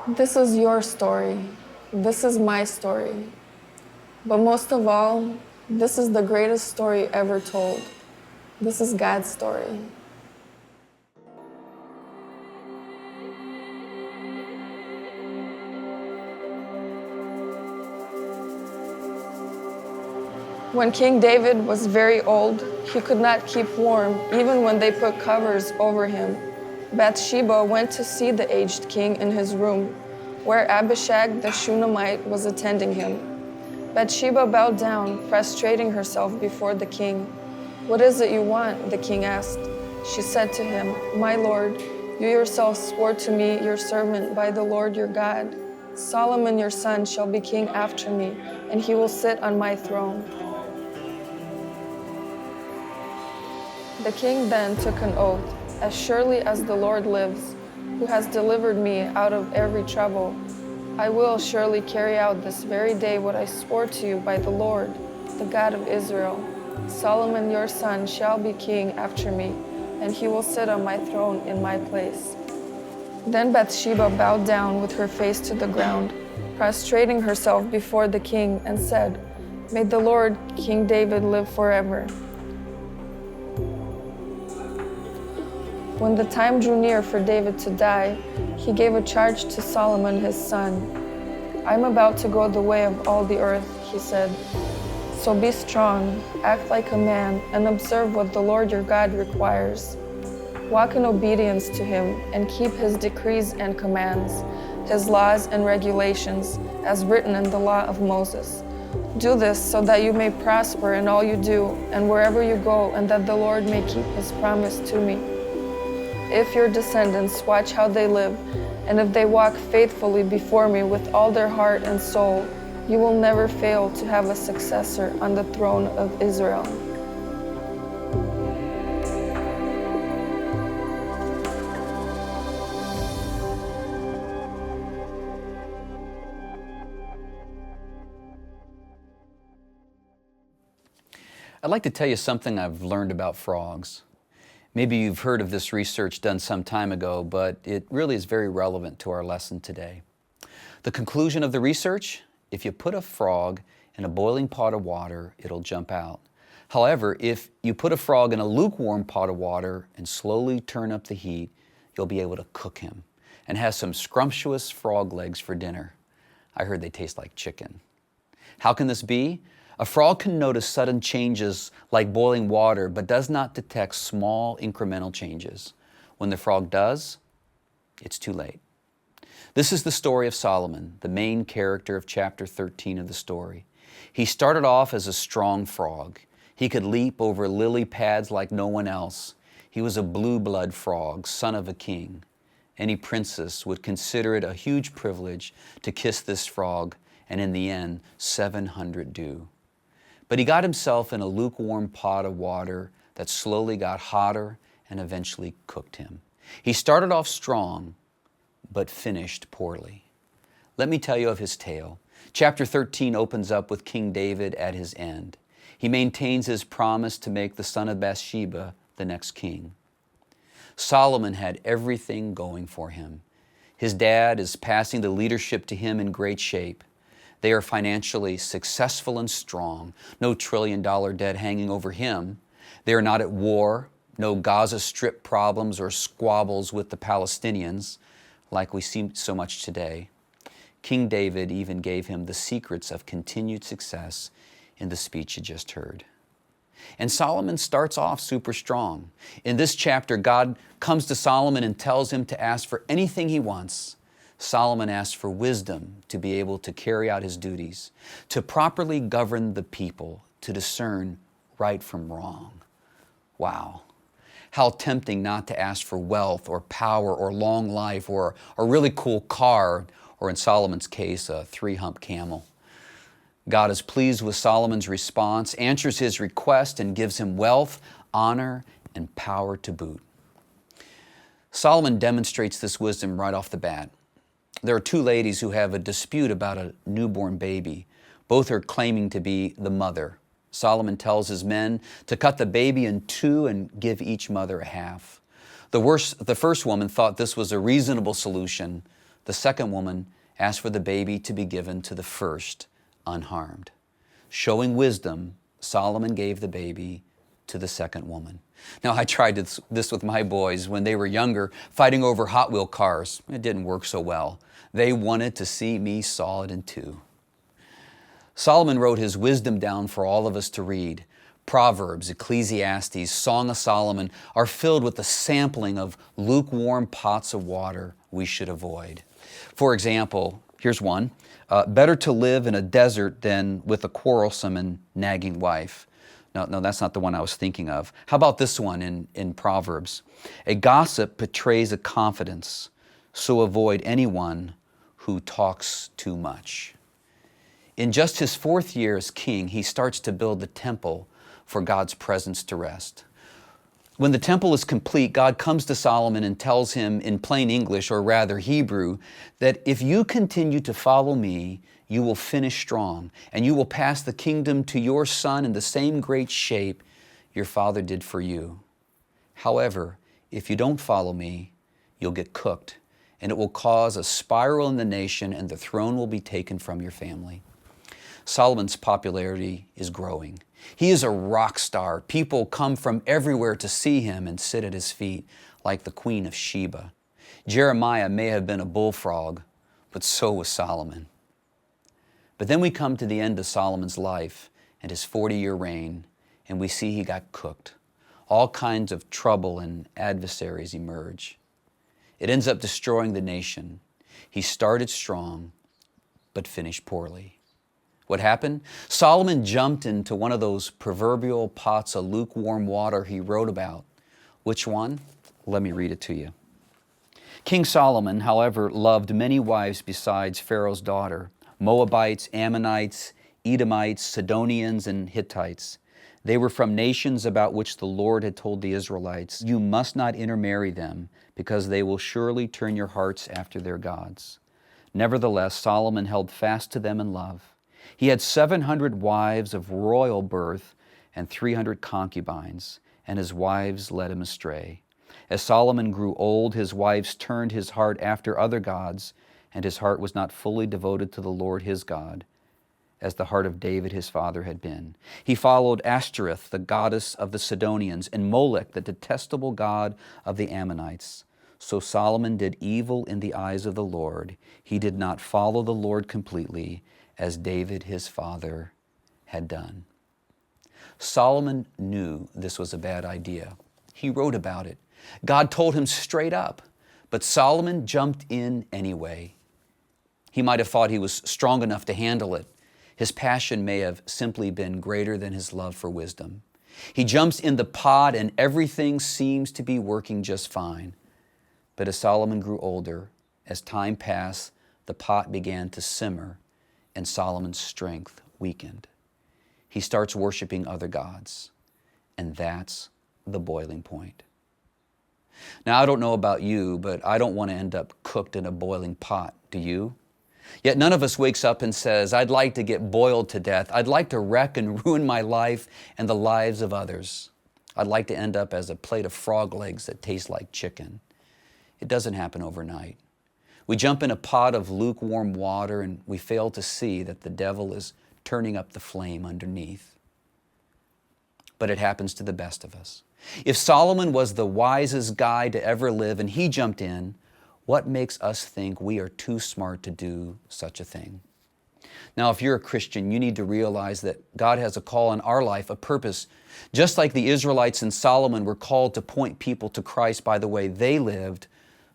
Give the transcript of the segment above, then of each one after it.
This is your story. This is my story. But most of all, this is the greatest story ever told. This is God's story. When King David was very old, he could not keep warm even when they put covers over him. Bathsheba went to see the aged king in his room, where Abishag the Shunammite was attending him. Bathsheba bowed down, prostrating herself before the king. "What is it you want?" the king asked. She said to him, "My lord, you yourself swore to me, your servant, by the Lord your God. Solomon your son shall be king after me, and he will sit on my throne." The king then took an oath, "As surely as the Lord lives, who has delivered me out of every trouble, I will surely carry out this very day what I swore to you by the Lord, the God of Israel. Solomon your son shall be king after me, and he will sit on my throne in my place." Then Bathsheba bowed down with her face to the ground, prostrating herself before the king, and said, "May the Lord, King David, live forever." When the time drew near for David to die, he gave a charge to Solomon his son. "I am about to go the way of all the earth," he said. "So be strong, act like a man, and observe what the Lord your God requires. Walk in obedience to him and keep his decrees and commands, his laws and regulations, as written in the law of Moses. Do this so that you may prosper in all you do and wherever you go, and that the Lord may keep his promise to me. If your descendants watch how they live, and if they walk faithfully before me with all their heart and soul, you will never fail to have a successor on the throne of Israel." I'd like to tell you something I've learned about frogs. Maybe you've heard of this research done some time ago, but it really is very relevant to our lesson today. The conclusion of the research: if you put a frog in a boiling pot of water, it'll jump out. However, if you put a frog in a lukewarm pot of water and slowly turn up the heat, you'll be able to cook him and have some scrumptious frog legs for dinner. I heard they taste like chicken. How can this be? A frog can notice sudden changes like boiling water, but does not detect small incremental changes. When the frog does, it's too late. This is the story of Solomon, the main character of chapter 13 of the story. He started off as a strong frog. He could leap over lily pads like no one else. He was a blue blood frog, son of a king. Any princess would consider it a huge privilege to kiss this frog, and in the end, 700 do. But he got himself in a lukewarm pot of water that slowly got hotter and eventually cooked him. He started off strong, but finished poorly. Let me tell you of his tale. Chapter 13 opens up with King David at his end. He maintains his promise to make the son of Bathsheba the next king. Solomon had everything going for him. His dad is passing the leadership to him in great shape. They are financially successful and strong. No trillion-dollar debt hanging over him. They are not at war. No Gaza Strip problems or squabbles with the Palestinians, like we see so much today. King David even gave him the secrets of continued success in the speech you just heard. And Solomon starts off super strong. In this chapter, God comes to Solomon and tells him to ask for anything he wants. Solomon asked for wisdom to be able to carry out his duties, to properly govern the people, to discern right from wrong. Wow. How tempting not to ask for wealth or power or long life or a really cool car, or in Solomon's case, a 3-hump camel. God is pleased with Solomon's response, answers his request, and gives him wealth, honor, and power to boot. Solomon demonstrates this wisdom right off the bat. There are 2 ladies who have a dispute about a newborn baby. Both are claiming to be the mother. Solomon tells his men to cut the baby in 2 and give each mother a half. The first woman thought this was a reasonable solution, The second woman asked for the baby to be given to the first unharmed. Showing wisdom, Solomon gave the baby to the second woman. Now, I tried this with my boys when they were younger, fighting over Hot Wheel cars. It didn't work so well. They wanted to see me saw it in two. Solomon wrote his wisdom down for all of us to read. Proverbs, Ecclesiastes, Song of Solomon are filled with the sampling of lukewarm pots of water we should avoid. For example, here's one. Better to live in a desert than with a quarrelsome and nagging wife. No, that's not the one I was thinking of. How about this one in Proverbs? A gossip betrays a confidence, so avoid anyone who talks too much. In just his 4th year as king, he starts to build the temple for God's presence to rest. When the temple is complete, God comes to Solomon and tells him in plain English, or rather Hebrew, that if you continue to follow me, you will finish strong, and you will pass the kingdom to your son in the same great shape your father did for you. However, if you don't follow me, you'll get cooked, and it will cause a spiral in the nation, and the throne will be taken from your family. Solomon's popularity is growing. He is a rock star. People come from everywhere to see him and sit at his feet, like the Queen of Sheba. Jeremiah may have been a bullfrog, but so was Solomon. But then we come to the end of Solomon's life and his 40-year reign, and we see he got cooked. All kinds of trouble and adversaries emerge. It ends up destroying the nation. He started strong, but finished poorly. What happened? Solomon jumped into one of those proverbial pots of lukewarm water he wrote about. Which one? Let me read it to you. King Solomon, however, loved many wives besides Pharaoh's daughter, Moabites, Ammonites, Edomites, Sidonians, and Hittites. They were from nations about which the Lord had told the Israelites, "You must not intermarry them, because they will surely turn your hearts after their gods." Nevertheless, Solomon held fast to them in love. He had 700 wives of royal birth and 300 concubines, and his wives led him astray. As Solomon grew old, his wives turned his heart after other gods, and his heart was not fully devoted to the Lord his God, as the heart of David his father had been. He followed Ashtoreth, the goddess of the Sidonians, and Molech, the detestable god of the Ammonites. So Solomon did evil in the eyes of the Lord. He did not follow the Lord completely, as David his father had done. Solomon knew this was a bad idea. He wrote about it. God told him straight up, but Solomon jumped in anyway. He might have thought he was strong enough to handle it. His passion may have simply been greater than his love for wisdom. He jumps in the pot and everything seems to be working just fine. But as Solomon grew older, as time passed, the pot began to simmer and Solomon's strength weakened. He starts worshiping other gods, and that's the boiling point. Now, I don't know about you, but I don't want to end up cooked in a boiling pot. Do you? Yet none of us wakes up and says, "I'd like to get boiled to death. I'd like to wreck and ruin my life and the lives of others. I'd like to end up as a plate of frog legs that taste like chicken." It doesn't happen overnight. We jump in a pot of lukewarm water and we fail to see that the devil is turning up the flame underneath. But it happens to the best of us. If Solomon was the wisest guy to ever live and he jumped in, what makes us think we are too smart to do such a thing? Now, if you're a Christian, you need to realize that God has a call in our life, a purpose. Just like the Israelites and Solomon were called to point people to Christ by the way they lived,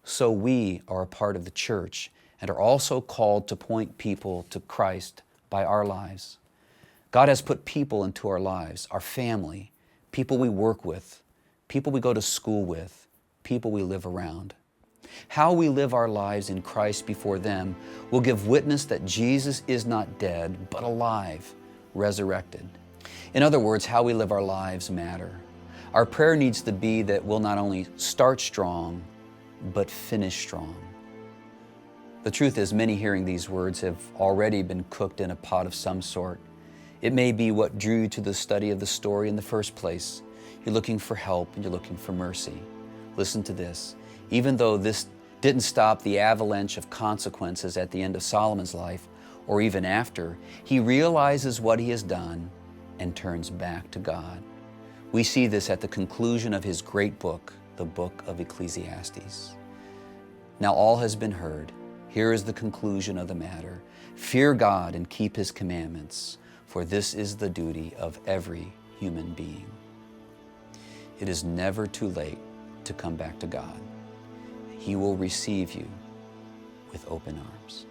so we are a part of the church and are also called to point people to Christ by our lives. God has put people into our lives, our family, people we work with, people we go to school with, people we live around. How we live our lives in Christ before them will give witness that Jesus is not dead, but alive, resurrected. In other words, how we live our lives matter. Our prayer needs to be that we'll not only start strong, but finish strong. The truth is, many hearing these words have already been cooked in a pot of some sort. It may be what drew you to the study of the story in the first place. You're looking for help and you're looking for mercy. Listen to this. Even though this didn't stop the avalanche of consequences at the end of Solomon's life or even after. He realizes what he has done and turns back to God. We see this at the conclusion of his great book, the book of Ecclesiastes. Now all has been heard. Here is the conclusion of the matter. Fear God and keep his commandments, for this is the duty of every human being. It is never too late to come back to God. He will receive you with open arms.